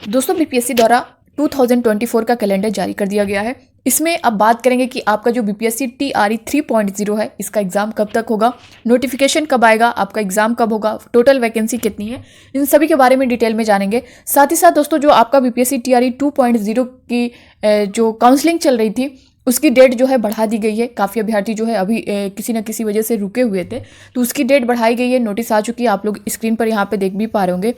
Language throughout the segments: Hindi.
दोस्तों बीपीएससी द्वारा 2024 का कैलेंडर जारी कर दिया गया है। इसमें अब बात करेंगे कि आपका जो बीपीएससी टीआरई 3.0 है, इसका एग्जाम कब तक होगा, नोटिफिकेशन कब आएगा, आपका एग्जाम कब होगा, टोटल वैकेंसी कितनी है, इन सभी के बारे में डिटेल में जानेंगे। साथ ही साथ दोस्तों जो आपका बीपीएससी टीआरई 2.0 की जो काउंसलिंग चल रही थी उसकी डेट जो है बढ़ा दी गई है। काफ़ी अभ्यर्थी जो है अभी किसी न किसी वजह से रुके हुए थे, तो उसकी डेट बढ़ाई गई है। नोटिस आ चुकी है, आप लोग स्क्रीन पर यहाँ पे देख भी पा रहे होंगे।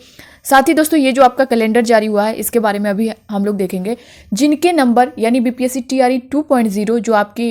साथ ही दोस्तों ये जो आपका कैलेंडर जारी हुआ है इसके बारे में अभी हम लोग देखेंगे। जिनके नंबर यानी बीपीएससी टीआरई 2.0 जो आपकी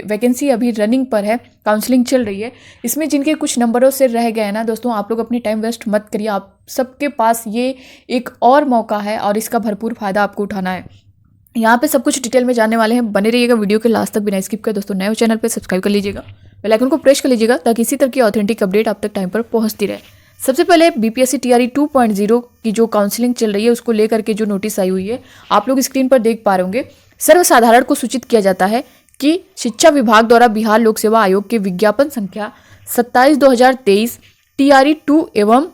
वैकेंसी अभी रनिंग पर है, काउंसलिंग चल रही है, इसमें जिनके कुछ नंबरों से रह गए हैं ना दोस्तों, आप लोग अपनी टाइम वेस्ट मत करिए। आप सबके पास ये एक और मौका है और इसका भरपूर फायदा आपको उठाना है। यहाँ पे सब कुछ डिटेल में जानने वाले हैं, बने रहिएगा वीडियो के लास्ट तक बिना स्किप कर। दोस्तों नए हो चैनल पे सब्सक्राइब कर लीजिएगा, बेल आइकन को प्रेस कर लीजिएगा ताकि इसी तरह की ऑथेंटिक अपडेट आप तक टाइम पर पहुंचती रहे। सबसे पहले बीपीएससी टीआरई 2.0 की जो काउंसलिंग चल रही है उसको लेकर के जो नोटिस आई हुई है आप लोग स्क्रीन पर देख पा रहे होंगे। सर्वसाधारण को सूचित किया जाता है कि शिक्षा विभाग द्वारा बिहार लोक सेवा आयोग के विज्ञापन संख्या 27/2023 टीआरई 2 एवं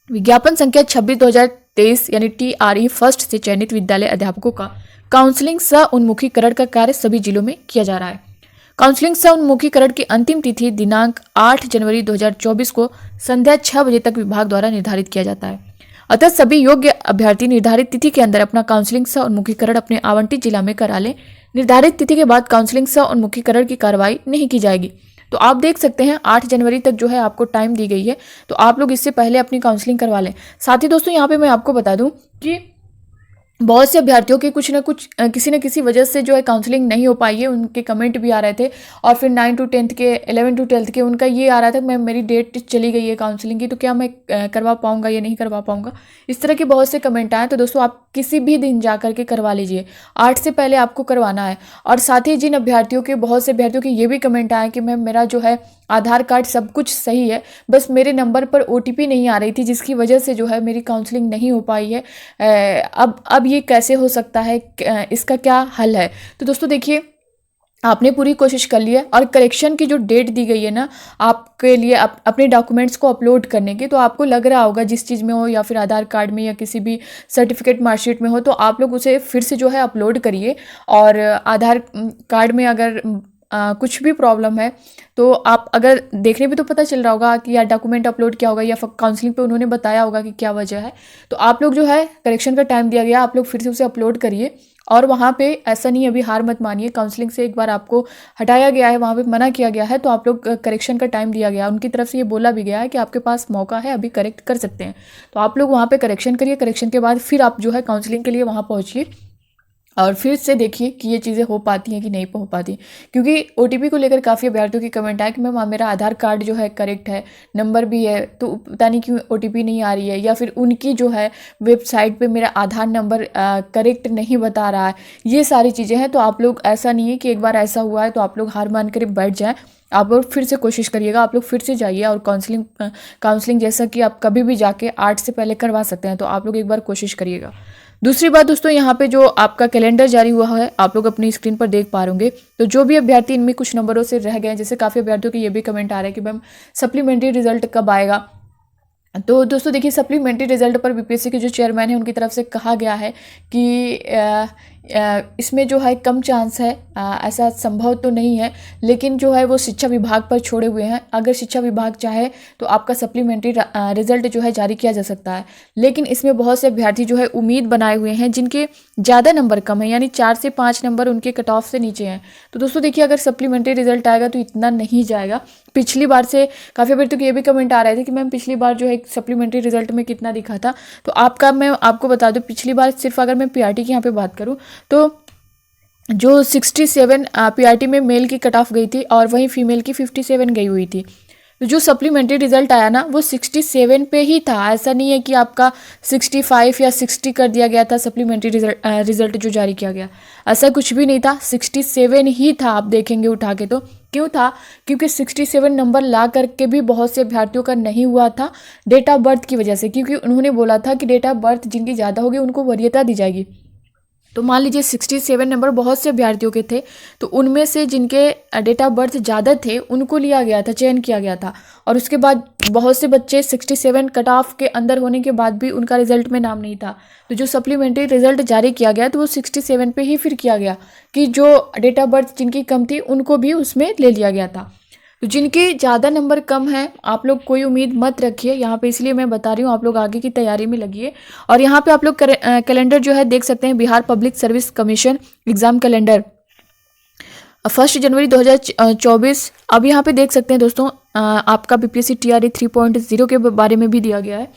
विज्ञापन संख्या 26/2023 यानी टीआरई फर्स्ट से चयनित विद्यालय अध्यापकों का काउंसलिंग सह उन्मुखीकरण का कार्य सभी जिलों में किया जा रहा है। काउंसलिंग सह उन्मुखीकरण की अंतिम तिथि दिनांक 8 जनवरी 2024 को संध्या 6 बजे तक विभाग द्वारा निर्धारित किया जाता है। अतः सभी योग्य अभ्यर्थी निर्धारित तिथि के अंदर अपना काउंसलिंग सह उन्मुखीकरण अपने आवंटित जिला में करा लें। निर्धारित तिथि के बाद काउंसलिंग सह उन्मुखीकरण की कार्रवाई नहीं की जाएगी। तो आप देख सकते हैं 8 जनवरी तक जो है आपको टाइम दी गई है, तो आप लोग इससे पहले अपनी काउंसलिंग करवा लें। साथ ही दोस्तों यहाँ पे मैं आपको बता दूं कि बहुत से अभ्यर्थियों के कुछ ना कुछ किसी न किसी वजह से जो है काउंसलिंग नहीं हो पाई है। उनके कमेंट भी आ रहे थे और फिर 9 to 10th के 11 to 12th के उनका ये आ रहा था मैं मेरी डेट चली गई है काउंसलिंग की, तो क्या मैं करवा पाऊंगा या नहीं करवा पाऊंगा, इस तरह के बहुत से कमेंट आए। तो दोस्तों आप किसी भी दिन जा करके करवा लीजिए, 8 से पहले आपको करवाना है। और साथ ही जिन अभ्यर्थियों के बहुत से अभ्यर्थियों के ये भी कमेंट आए कि मैम मेरा जो है आधार कार्ड सब कुछ सही है, बस मेरे नंबर पर ओटीपी नहीं आ रही थी जिसकी वजह से जो है मेरी काउंसलिंग नहीं हो पाई है। अब ये कैसे हो सकता है, इसका क्या हल है। तो दोस्तों देखिए आपने पूरी कोशिश कर ली है और करेक्शन की जो डेट दी गई है ना आपके लिए अपने डॉक्यूमेंट्स को अपलोड करने की, तो आपको लग रहा होगा जिस चीज़ में हो या फिर आधार कार्ड में या किसी भी सर्टिफिकेट मार्कशीट में हो, तो आप लोग उसे फिर से जो है अपलोड करिए। और आधार कार्ड में अगर कुछ भी प्रॉब्लम है तो आप अगर देखने भी तो पता चल रहा होगा कि या डॉक्यूमेंट अपलोड किया होगा या काउंसलिंग पे उन्होंने बताया होगा कि क्या वजह है, तो आप लोग जो है करेक्शन का टाइम दिया गया आप लोग फिर से उसे अपलोड करिए। और वहाँ पे ऐसा नहीं, अभी हार मत मानिए, काउंसलिंग से एक बार आपको हटाया गया है, वहाँ पे मना किया गया है, तो आप लोग करेक्शन का टाइम दिया गया, उनकी तरफ से ये बोला भी गया है कि आपके पास मौका है, अभी करेक्ट कर सकते हैं। तो आप लोग वहाँ पे करेक्शन करिए, करेक्शन के बाद फिर आप जो है काउंसलिंग के लिए वहाँ पहुँचिए और फिर से देखिए कि ये चीज़ें हो पाती हैं कि नहीं हो पाती। क्योंकि ओटीपी को लेकर काफ़ी अभ्यर्थियों की कमेंट आया कि मैम मेरा आधार कार्ड जो है करेक्ट है, नंबर भी है, तो पता नहीं क्यों ओटीपी नहीं आ रही है, या फिर उनकी जो है वेबसाइट पे मेरा आधार नंबर करेक्ट नहीं बता रहा है। ये सारी चीज़ें हैं। तो आप लोग, ऐसा नहीं है कि एक बार ऐसा हुआ है तो आप लोग हार मान कर बैठ जाएँ, आप लोग फिर से कोशिश करिएगा, आप लोग फिर से जाइए और काउंसलिंग जैसा कि आप कभी भी जाके 8 से पहले करवा सकते हैं, तो आप लोग एक बार कोशिश करिएगा। दूसरी बात दोस्तों, यहाँ पे जो आपका कैलेंडर जारी हुआ है आप लोग अपनी स्क्रीन पर देख पा रहे होंगे। तो जो भी अभ्यर्थी इनमें कुछ नंबरों से रह गए हैं, जैसे काफ़ी अभ्यर्थियों के ये भी कमेंट आ रहे हैं कि मैम सप्लीमेंट्री रिजल्ट कब आएगा। तो दोस्तों देखिए सप्लीमेंट्री रिजल्ट पर बीपीएससी के जो चेयरमैन है उनकी तरफ से कहा गया है कि इसमें जो है कम चांस है, ऐसा संभव तो नहीं है, लेकिन जो है वो शिक्षा विभाग पर छोड़े हुए हैं। अगर शिक्षा विभाग चाहे तो आपका सप्लीमेंट्री रिजल्ट जो है जारी किया जा सकता है, लेकिन इसमें बहुत से अभ्यर्थी जो है उम्मीद बनाए हुए हैं जिनके ज़्यादा नंबर कम है, यानी 4 से 5 नंबर उनके कट ऑफ से नीचे हैं। तो दोस्तों देखिए अगर सप्लीमेंट्री रिजल्ट आएगा तो इतना नहीं जाएगा। पिछली बार से काफ़ी अभ्यर्थियों के ये भी कमेंट आ रहे थे कि मैम पिछली बार जो है सप्लीमेंट्री रिजल्ट में कितना दिखा था, तो मैं आपको बता दूं पिछली बार सिर्फ अगर मैं पीआरटी की यहाँ पे बात करूँ तो जो 67 पीआरटी में मेल की कट ऑफ गई थी और वहीं फीमेल की 57 गई हुई थी। तो जो सप्लीमेंट्री रिजल्ट आया ना वो 67 पे ही था, ऐसा नहीं है कि आपका 65 या 60 कर दिया गया था। सप्लीमेंट्री रिजल्ट जो जारी किया गया ऐसा कुछ भी नहीं था, 67 ही था। आप देखेंगे उठा के तो क्यों था, क्योंकि 67 नंबर ला करके भी बहुत से अभ्यर्थियों का नहीं हुआ था डेट ऑफ बर्थ की वजह से, क्योंकि उन्होंने बोला था कि डेट ऑफ बर्थ जिनकी ज़्यादा होगी उनको वरीयता दी जाएगी। तो मान लीजिए 67 नंबर बहुत से अभ्यर्थियों के थे, तो उनमें से जिनके डेट ऑफ बर्थ ज़्यादा थे उनको लिया गया था, चयन किया गया था। और उसके बाद बहुत से बच्चे 67 कट ऑफ के अंदर होने के बाद भी उनका रिजल्ट में नाम नहीं था, तो जो सप्लीमेंट्री रिजल्ट जारी किया गया तो वो 67 पे ही फिर किया गया कि जो डेट ऑफ बर्थ जिनकी कम थी उनको भी उसमें ले लिया गया था। तो जिनके ज़्यादा नंबर कम हैं आप लोग कोई उम्मीद मत रखिए यहाँ पे, इसलिए मैं बता रही हूँ, आप लोग आगे की तैयारी में लगिए। और यहाँ पे आप लोग कैलेंडर जो है देख सकते हैं, Bihar public service commission exam calendar 1 जनवरी 2024। अब यहाँ पे देख सकते हैं दोस्तों आपका बीपीएससी टीआरई 3.0 के बारे में भी दिया गया है।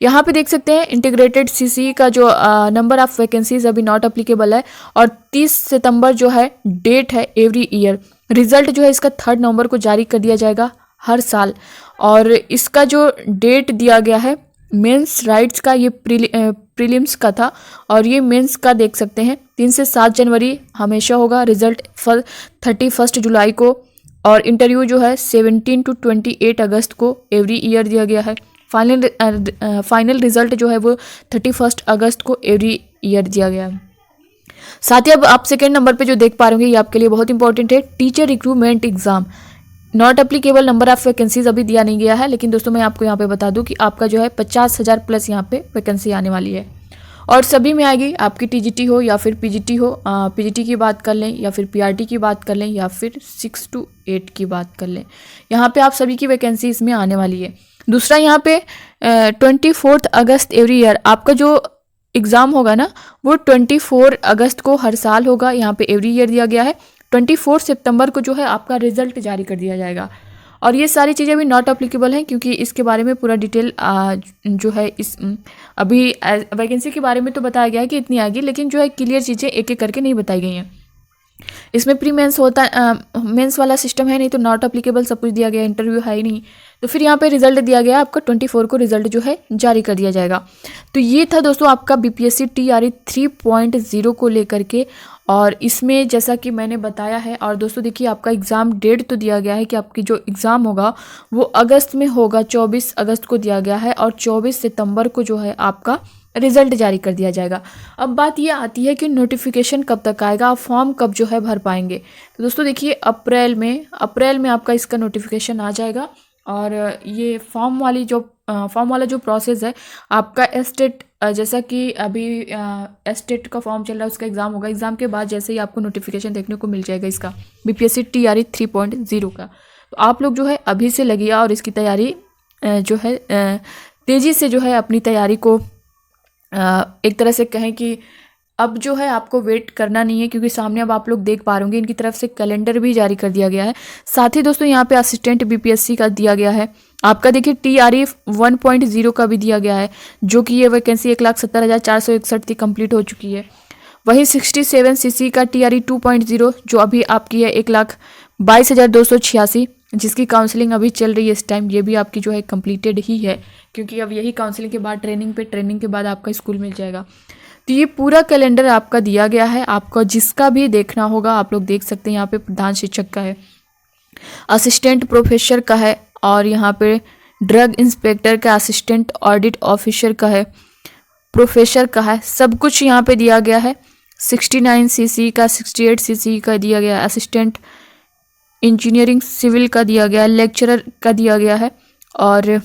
यहाँ पे देख सकते हैं इंटीग्रेटेड सीसी का जो नंबर ऑफ वैकेंसीज अभी नॉट अप्लीकेबल है, और 30 सितंबर जो है डेट है एवरी ईयर। रिजल्ट जो है इसका 3 नवंबर को जारी कर दिया जाएगा हर साल, और इसका जो डेट दिया गया है मेंस राइट्स का, ये प्रीलिम्स का था, और ये मेंस का देख सकते हैं 3 से 7 जनवरी हमेशा होगा। रिजल्ट 31 जुलाई को, और इंटरव्यू जो है 17 to 28 अगस्त को एवरी ईयर दिया गया है। फाइनल रिजल्ट जो है वो 31 अगस्त को एवरी ईयर दिया गया है। साथ ही अब आप सेकेंड नंबर पे जो देख पा रहे होंगे ये आपके लिए बहुत इंपॉर्टेंट है, teacher recruitment exam not applicable, number of vacancies अभी दिया नहीं गया है, लेकिन दोस्तों मैं आपको यहाँ पे बता दूं कि आपका जो है 50,000 प्लस यहाँ पे वैकेंसी आने वाली है, और सभी में आएगी, आपकी टीजीटी हो या फिर पीजीटी हो। पीजीटी की बात कर लें या फिर पीआरटी की बात कर लें या फिर 6 to 8 की बात कर लें, यहाँ पे आप सभी की वैकेंसी इसमें आने वाली है। दूसरा यहाँ पे 24 अगस्त एवरी ईयर आपका जो एग्ज़ाम होगा ना वो 24 अगस्त को हर साल होगा, यहाँ पे एवरी ईयर दिया गया है। 24 सितंबर को जो है आपका रिजल्ट जारी कर दिया जाएगा, और ये सारी चीज़ें अभी नॉट अप्लीकेबल हैं क्योंकि इसके बारे में पूरा डिटेल जो है इस अभी वैकेंसी के बारे में तो बताया गया है कि इतनी आएगी, लेकिन जो है क्लियर चीज़ें एक एक करके नहीं बताई गई हैं। इसमें प्री मेंस होता मेंस वाला सिस्टम है नहीं, तो नॉट अप्लीकेबल सब कुछ दिया गया, इंटरव्यू है ही नहीं, तो फिर यहाँ पे रिजल्ट दिया गया आपका 24 को रिजल्ट जो है जारी कर दिया जाएगा। तो ये था दोस्तों आपका बीपीएससी टीआरई 3.0 को लेकर के, और इसमें जैसा कि मैंने बताया है, और दोस्तों देखिए आपका एग्ज़ाम डेट तो दिया गया है कि आपकी जो एग्ज़ाम होगा वो अगस्त में होगा, 24 अगस्त को दिया गया है, और 24 सितंबर को जो है आपका रिजल्ट जारी कर दिया जाएगा। अब बात ये आती है कि नोटिफिकेशन कब तक आएगा, आप फॉर्म कब जो है भर पाएंगे। तो दोस्तों देखिए अप्रैल में आपका इसका नोटिफिकेशन आ जाएगा, और ये फॉर्म वाला जो प्रोसेस है आपका एस्टेट, जैसा कि अभी एस्टेट का फॉर्म चल रहा है उसका एग्ज़ाम होगा, एग्ज़ाम के बाद जैसे ही आपको नोटिफिकेशन देखने को मिल जाएगा इसका बीपीएससी टीआरई 3.0 का, तो आप लोग जो है अभी से लगिए और इसकी तैयारी जो है तेज़ी से जो है अपनी तैयारी को एक तरह से कहें कि अब जो है आपको वेट करना नहीं है, क्योंकि सामने अब आप लोग देख पा रहे होंगे इनकी तरफ से कैलेंडर भी जारी कर दिया गया है। साथ ही दोस्तों यहाँ पे असिस्टेंट बीपीएससी का दिया गया है, आपका देखिए टीआरई 1.0 का भी दिया गया है, जो कि ये वैकेंसी 1,70,461 थी, कंप्लीट हो चुकी है। वहीं 67 सीसी का टीआरई 2.0 जो अभी आपकी है 1,22,286, जिसकी काउंसलिंग अभी चल रही है इस टाइम, ये भी आपकी जो है कंप्लीटेड ही है, क्योंकि अब यही काउंसलिंग के बाद ट्रेनिंग के बाद आपका स्कूल मिल जाएगा। तो ये पूरा कैलेंडर आपका दिया गया है, आपको जिसका भी देखना होगा आप लोग देख सकते हैं। यहाँ पे प्रधान शिक्षक का है, असिस्टेंट प्रोफेसर का है, और यहाँ पे ड्रग इंस्पेक्टर का, असिस्टेंट ऑडिट ऑफिसर का है, प्रोफेसर का है, सब कुछ यहाँ पे दिया गया है। 69 सीसी का, 68 सीसी का दिया गया है, असिस्टेंट इंजीनियरिंग सिविल का दिया गया है, लेक्चरर का दिया गया है, और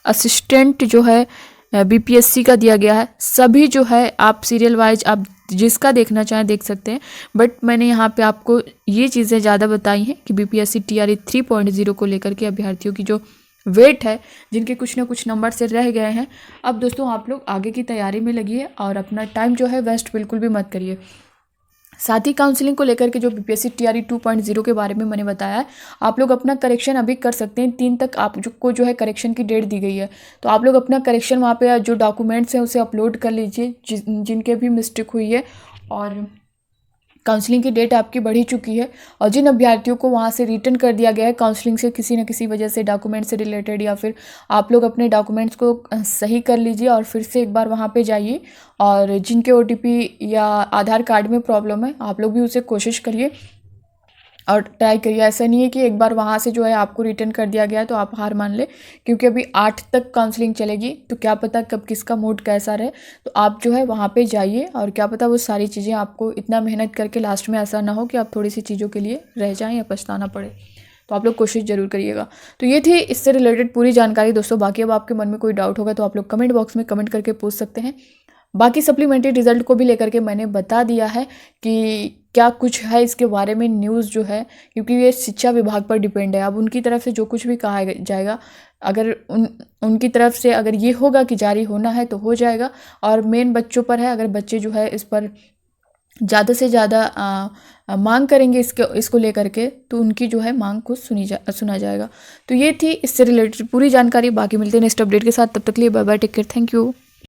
असिस्टेंट जो है बीपीएससी का दिया गया है। सभी जो है आप सीरियल वाइज आप जिसका देखना चाहें देख सकते हैं, बट मैंने यहाँ पे आपको ये चीज़ें ज़्यादा बताई हैं कि बीपीएससी टीआरई 3.0 को लेकर के अभ्यर्थियों की जो वेट है, जिनके कुछ ना कुछ नंबर से रह गए हैं, अब दोस्तों आप लोग आगे की तैयारी में लगिए और अपना टाइम जो है वेस्ट बिल्कुल भी मत करिए। साथ ही काउंसलिंग को लेकर के जो बीपीएससी टीआरई 2.0 के बारे में मैंने बताया है, आप लोग अपना करेक्शन अभी कर सकते हैं। 3 तक आपको जो है करेक्शन की डेट दी गई है, तो आप लोग अपना करेक्शन वहाँ पे जो डॉक्यूमेंट्स हैं उसे अपलोड कर लीजिए जिनके भी मिस्टेक हुई है। और काउंसलिंग की डेट आपकी बढ़ी चुकी है, और जिन अभ्यर्थियों को वहाँ से रिटर्न कर दिया गया है काउंसलिंग से किसी न किसी वजह से, डॉक्यूमेंट से रिलेटेड, या फिर आप लोग अपने डॉक्यूमेंट्स को सही कर लीजिए और फिर से एक बार वहाँ पे जाइए। और जिनके ओटीपी या आधार कार्ड में प्रॉब्लम है आप लोग भी उसे कोशिश करिए और ट्राई करिए। ऐसा नहीं है कि एक बार वहाँ से जो है आपको रिटर्न कर दिया गया तो आप हार मान ले, क्योंकि अभी 8 तक काउंसलिंग चलेगी, तो क्या पता कब किसका मूड कैसा रहे। तो आप जो है वहाँ पे जाइए, और क्या पता वो सारी चीज़ें आपको इतना मेहनत करके लास्ट में ऐसा ना हो कि आप थोड़ी सी चीज़ों के लिए रह जाएँ या पछताना पड़े। तो आप लोग कोशिश ज़रूर करिएगा। तो ये थी इससे रिलेटेड पूरी जानकारी दोस्तों। बाकी अब आपके मन में कोई डाउट होगा तो आप लोग कमेंट बॉक्स में कमेंट करके पूछ सकते हैं। बाकी सप्लीमेंट्री रिजल्ट को भी लेकर के मैंने बता दिया है कि क्या कुछ है इसके बारे में न्यूज़ जो है, क्योंकि ये शिक्षा विभाग पर डिपेंड है। अब उनकी तरफ से जो कुछ भी कहा जाएगा, अगर उनकी तरफ से अगर ये होगा कि जारी होना है तो हो जाएगा, और मेन बच्चों पर है। अगर बच्चे जो है इस पर ज़्यादा से ज़्यादा मांग करेंगे इसको लेकर के, तो उनकी जो है मांग को सुना जाएगा। तो ये थी इससे रिलेटेड पूरी जानकारी। बाकी मिलते हैं नेक्स्ट अपडेट के साथ, तब तक के लिए bye bye, take care, thank you.